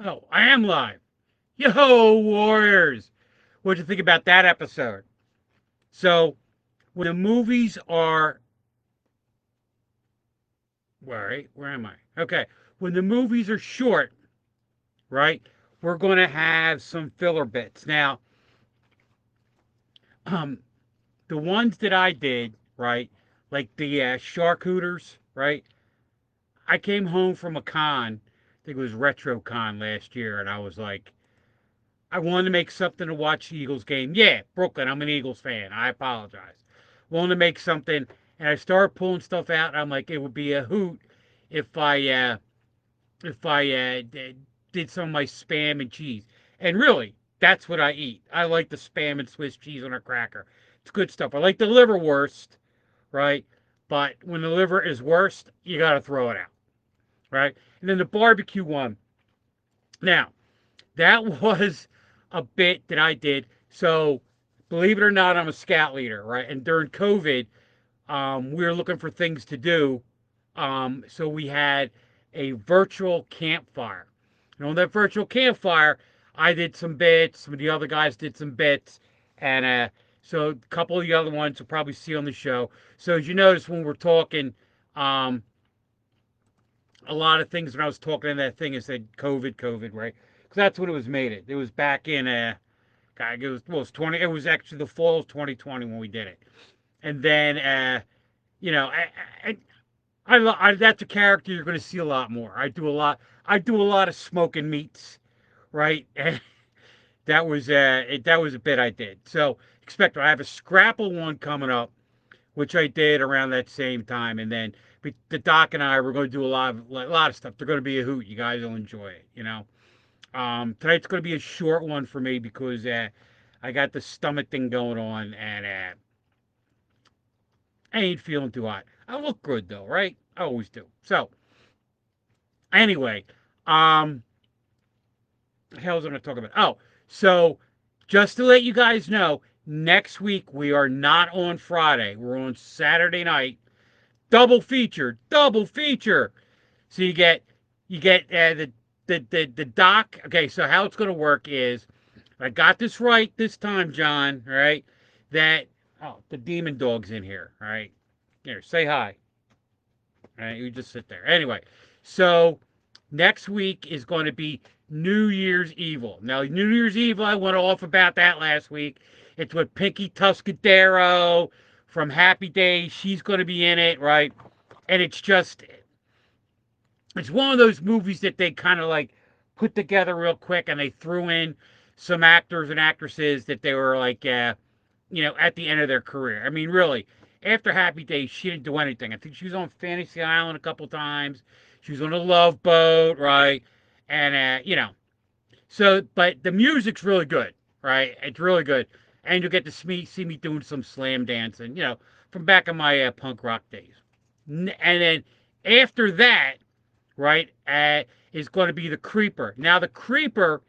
Oh, I am live. Yo, Warriors! What'd you think about that episode? So, when the movies are. Where am I? Okay. When the movies are short, right, we're going to have some filler bits. Now, um, the ones that I did, right, like the Shark Hooters, right, I came home from a con, I think it was Retro Con last year, and I was like, I wanted to make something to watch the Eagles game. Yeah, Brooklyn. I'm an Eagles fan. I apologize. Wanted to make something, and I started pulling stuff out. And I'm like, it would be a hoot if I did some of my spam and cheese. And really, that's what I eat. I like the spam and Swiss cheese on a cracker. It's good stuff. I like the liverwurst, right? But when the liver is worst, you got to throw it out, right? And then the barbecue one. Now, that was a bit that I did. So, believe it or not, I'm a scout leader, right? And during COVID, we were looking for things to do. So we had a virtual campfire. And on that virtual campfire, I did some bits. Some of the other guys did some bits, and so a couple of the other ones you'll probably see on the show. So as you notice when we're talking, um, a lot of things when I was talking in that thing, it said COVID, COVID, right? Because that's what it was made it. It was back in God, it was 20. It was actually the fall of 2020 when we did it. And then you know, that's a character you're going to see a lot more. I do a lot of smoking meats, right? And that was a bit I did. So expect I have a Scrapple one coming up, which I did around that same time, and then the doc and I were going to do a lot of stuff. They're going to be a hoot. You guys will enjoy it. Tonight's going to be a short one for me because I got the stomach thing going on, and I ain't feeling too hot. I look good though, right? I always do. So anyway, um, the hell was I going to talk about? Oh, so just to let you guys know, next week we are not on Friday. We're on Saturday night. Double feature, double feature. So you get the doc. Okay, so how it's going to work is I got this right this time, John. All right, that the demon dog's in here. All right, here, say hi. All right, you just sit there. Anyway, so next week is going to be New Year's Evil. Now, New Year's Evil, I went off about that last week. It's with Pinky Tuscadero from Happy Days. She's going to be in it, right? And it's one of those movies that they kind of like put together real quick, and they threw in some actors and actresses that they were like, at the end of their career. I mean, really, after Happy Days, she didn't do anything. I think she was on Fantasy Island a couple times. She was on a Love Boat, right? And so, but the music's really good, right? It's really good, and you'll get to see me doing some slam dancing, from back in my punk rock days. And then after that, right, is going to be the Creeper. Now, the Creeper.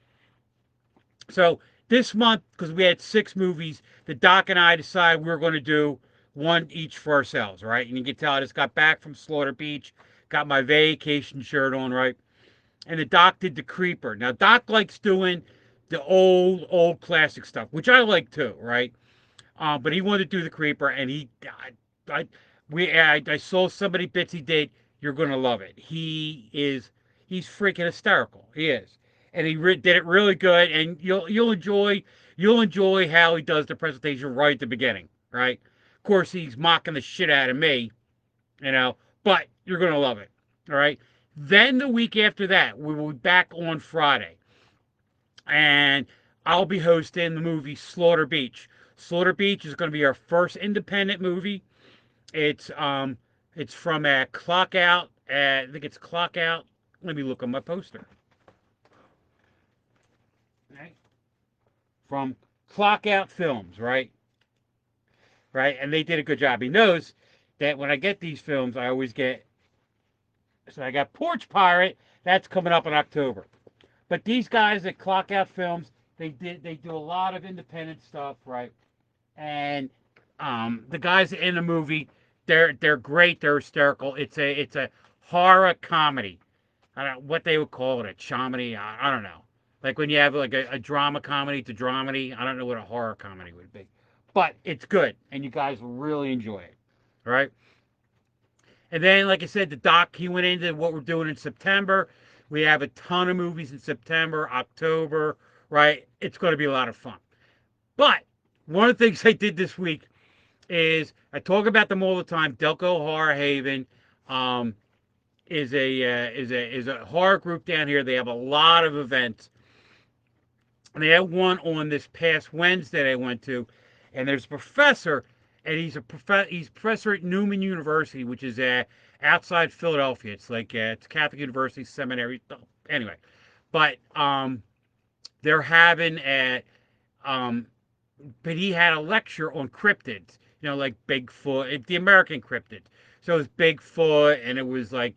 So this month, because we had 6 movies, the doc and I decided we were going to do one each for ourselves, right? And you can tell I just got back from Slaughter Beach, got my vacation shirt on, right? And the doc did the Creeper. Now, Doc likes doing the old classic stuff, which I like too, right? But he wanted to do the Creeper, and I, I saw somebody bits he did. You're gonna love it. He's freaking hysterical. He is, and did it really good. And you'll enjoy how he does the presentation right at the beginning, right? Of course, he's mocking the shit out of me, you know, but you're gonna love it. All right. Then the week after that, we will be back on Friday, and I'll be hosting the movie Slaughter Beach. Slaughter Beach is going to be our first independent movie. It's um it's from Clock Out. I think it's Clock Out. Let me look on my poster. Right? From Clock Out Films, right? Right, and they did a good job. He knows that when I get these films, I always get. So I got Porch Pirate. That's coming up in October. But these guys at Clock Out Films, they do a lot of independent stuff, right? And the guys in the movie, they're great. They're hysterical. It's a horror comedy. I don't know what they would call it, a comedy. I don't know. Like when you have like a drama comedy to dramedy. I don't know what a horror comedy would be, but it's good, and you guys will really enjoy it. All right. And then, like I said, the doc he went into what we're doing in September. We have a ton of movies in September, October. Right. It's going to be a lot of fun. But one of the things I did this week is I talk about them all the time. Delco Horror Haven. Um, is a horror group down here. They have a lot of events. And they had one on this past Wednesday I went to, and there's a professor, and he's professor at Newman University, which is outside Philadelphia. It's like it's Catholic University Seminary. Anyway, but they're having a um, but he had a lecture on cryptids. You know, like Bigfoot, the American cryptids. So it was Bigfoot, and it was like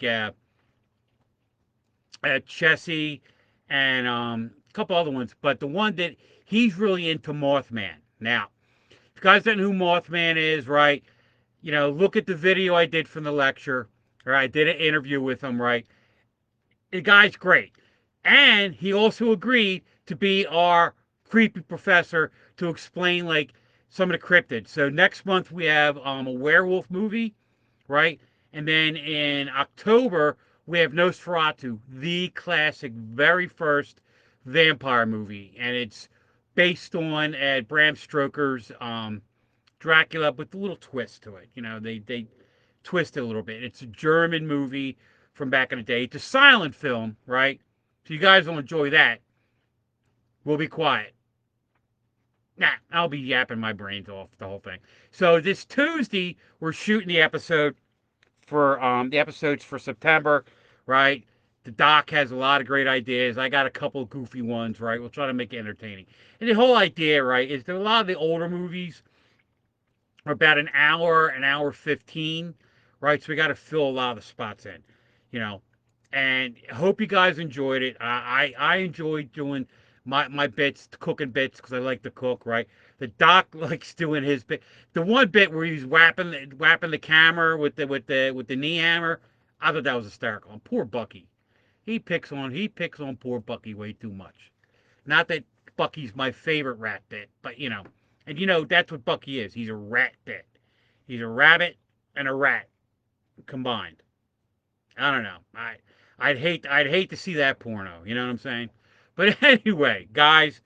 Chessie, and a couple other ones. But the one that he's really into Mothman. Now, if you guys don't know who Mothman is, right? You know, look at the video I did from the lecture. Right, I did an interview with him. Right, the guy's great, and he also agreed to be our creepy professor to explain like some of the cryptids. So next month we have a werewolf movie, right? And then in October, we have Nosferatu, the classic, very first vampire movie. And it's based on Bram Stoker's Dracula with a little twist to it. You know, they twist it a little bit. It's a German movie from back in the day. It's a silent film, right? So you guys will enjoy that. We'll be quiet. Nah, I'll be yapping my brains off the whole thing. So this Tuesday, we're shooting the episodes for September, right? The doc has a lot of great ideas. I got a couple of goofy ones, right? We'll try to make it entertaining. And the whole idea, right, is that a lot of the older movies are about an hour 15, right? So we got to fill a lot of the spots in, you know. And hope you guys enjoyed it. I enjoyed doing my bits, cooking bits, because I like to cook, right? The doc likes doing his bit. The one bit where he's whapping the camera with the knee hammer, I thought that was hysterical. And poor Bucky, he picks on poor Bucky way too much. Not that Bucky's my favorite rat bit, but you know, and you know that's what Bucky is. He's a rat bit. He's a rabbit and a rat combined. I don't know. I'd hate to see that porno. You know what I'm saying? But anyway, guys,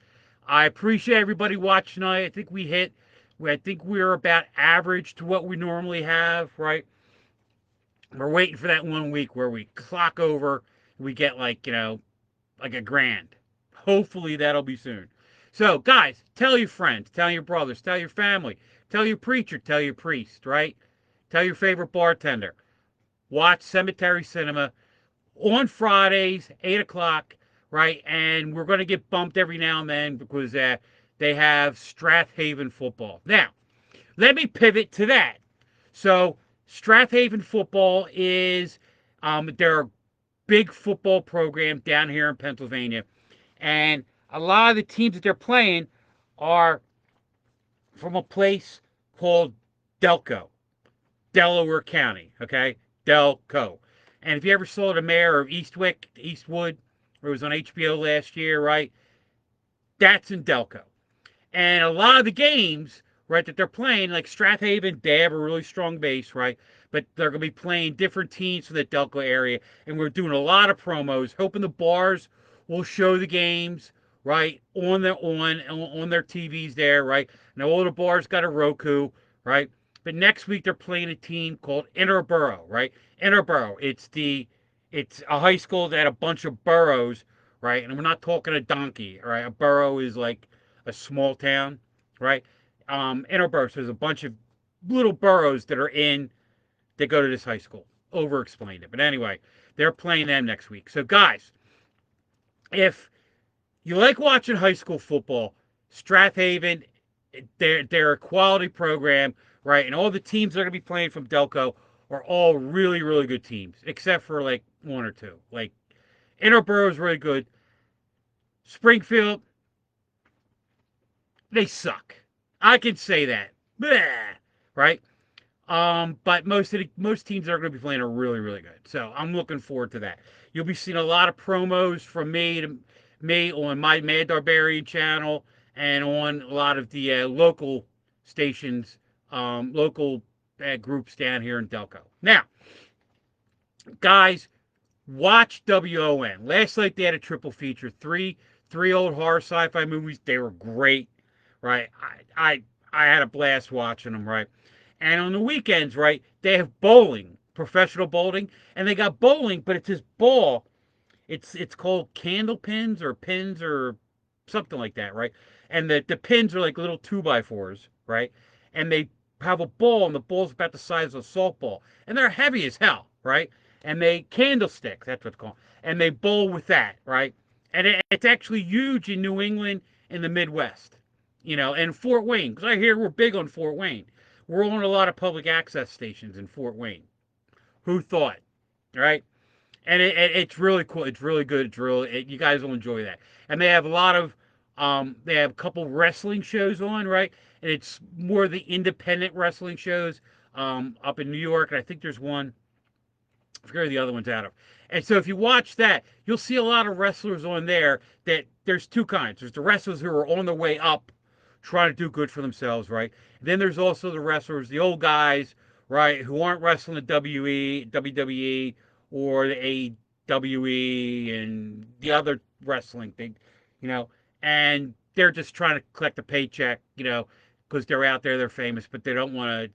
I appreciate everybody watching tonight. I think we're about average to what we normally have, right? We're waiting for that 1 week where we clock over, we get like, you know, like a grand. Hopefully that'll be soon. So, guys, tell your friends, tell your brothers, tell your family, tell your preacher, tell your priest, right? Tell your favorite bartender. Watch Cemetery Cinema on Fridays, 8 o'clock, right? And we're going to get bumped every now and then because they have Strathaven football. Now, let me pivot to that. So, Strathaven football is their big football program down here in Pennsylvania. And a lot of the teams that they're playing are from a place called Delco, Delaware County, okay? Delco. And if you ever saw the mayor of Eastwood, where it was on HBO last year, right? That's in Delco. And a lot of the games, right, that they're playing, like Strathaven, they have a really strong base, right? But they're going to be playing different teams from the Delco area. And we're doing a lot of promos, hoping the bars will show the games, right, on their TVs there, right? Now all the bars got a Roku, right? But next week they're playing a team called Interborough, right? Interborough. It's a high school that had a bunch of boroughs, right? And we're not talking a donkey, right? A borough is like a small town, right? Interborough. So there's a bunch of little boroughs that go to this high school. Over explained it. But anyway, they're playing them next week. So guys, if you like watching high school football, Strathaven, they're a quality program, right? And all the teams that are going to be playing from Delco are all really, really good teams, except for like one or two. Like Interborough is really good. Springfield, they suck. I can say that. Bleh, right? But most teams that are going to be playing are really, really good. So I'm looking forward to that. You'll be seeing a lot of promos from me on my Mad Darbarian channel and on a lot of the local stations, local groups down here in Delco. Now, guys, watch WON. Last night they had a triple feature, three old horror sci-fi movies. They were great, right? I had a blast watching them, right? And on the weekends, right, they have bowling, professional bowling, and they got bowling, but it's this ball. It's called candle pins or something like that, right? And the pins are like little two by fours, right? And they have a ball, and the ball's about the size of a softball, and they're heavy as hell, right? And they candlesticks, that's what it's called, and they bowl with that, right? And it's actually huge in New England and the Midwest, and Fort Wayne, because I hear we're big on Fort Wayne. We're on a lot of public access stations in Fort Wayne. Who thought, right? And it's really cool. It's really good. You guys will enjoy that. And they have a lot of they have a couple wrestling shows on, right? And it's more the independent wrestling shows up in New York. And I think there's one. I forget where the other one's out of. And so if you watch that, you'll see a lot of wrestlers on there. That there's two kinds. There's the wrestlers who are on their way up, trying to do good for themselves, right? And then there's also the wrestlers, the old guys, right, who aren't wrestling the WWE or the AWE and the other wrestling thing, you know, and they're just trying to collect a paycheck, because they're out there, they're famous, but they don't want to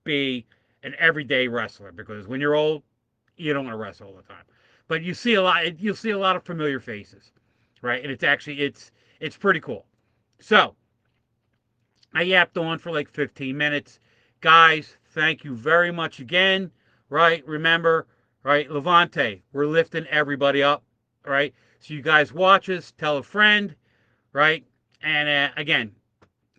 be an everyday wrestler because when you're old, you don't want to wrestle all the time. But you'll see a lot of familiar faces, right? And it's pretty cool. So I yapped on for like 15 minutes. Guys, thank you very much again, right? Remember, right, Levante, we're lifting everybody up, right? So you guys watch us, tell a friend, right? And again,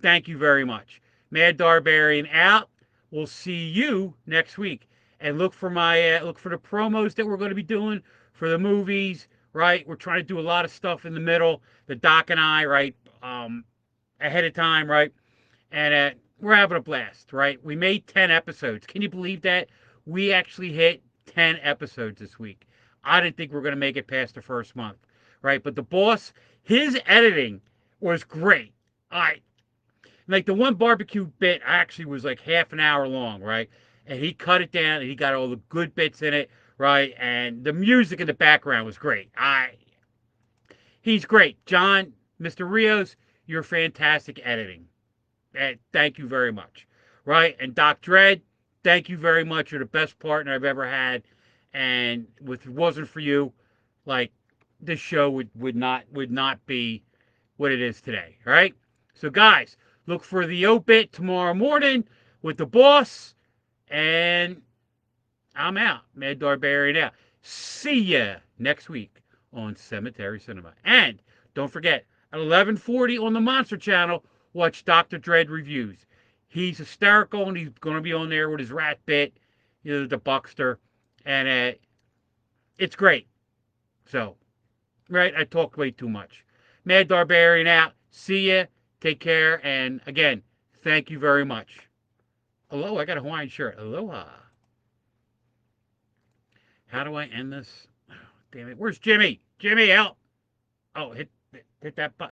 thank you very much. Mad Darbarian out. We'll see you next week. And look for the promos that we're going to be doing for the movies, right? We're trying to do a lot of stuff in the middle. The Doc and I, right, ahead of time, right? And we're having a blast, right? We made 10 episodes. Can you believe that? We actually hit 10 episodes this week. I didn't think we were going to make it past the first month, right? But the boss, his editing was great. I like the one barbecue bit actually was like half an hour long, right? And he cut it down and he got all the good bits in it, right? And the music in the background was great. He's great. John, Mr. Rios, you're fantastic editing. Thank you very much. Right? And Doc Dredd, thank you very much. You're the best partner I've ever had. And if it wasn't for you, like this show would not be what it is today. All right? So guys, look for the obit tomorrow morning with the boss. And I'm out. Mad Darbarian out. See ya next week on Cemetery Cinema. And don't forget, at 11:40 on the Monster Channel, watch Dr. Dredd reviews. He's hysterical, and he's going to be on there with his rat bit, the Buckster. And it's great. So, right, I talked way too much. Mad Darbarian out. See ya. Take care. And again, thank you very much. Hello, I got a Hawaiian shirt. Aloha. How do I end this? Oh, damn it. Where's Jimmy? Jimmy, help. Oh, hit that button.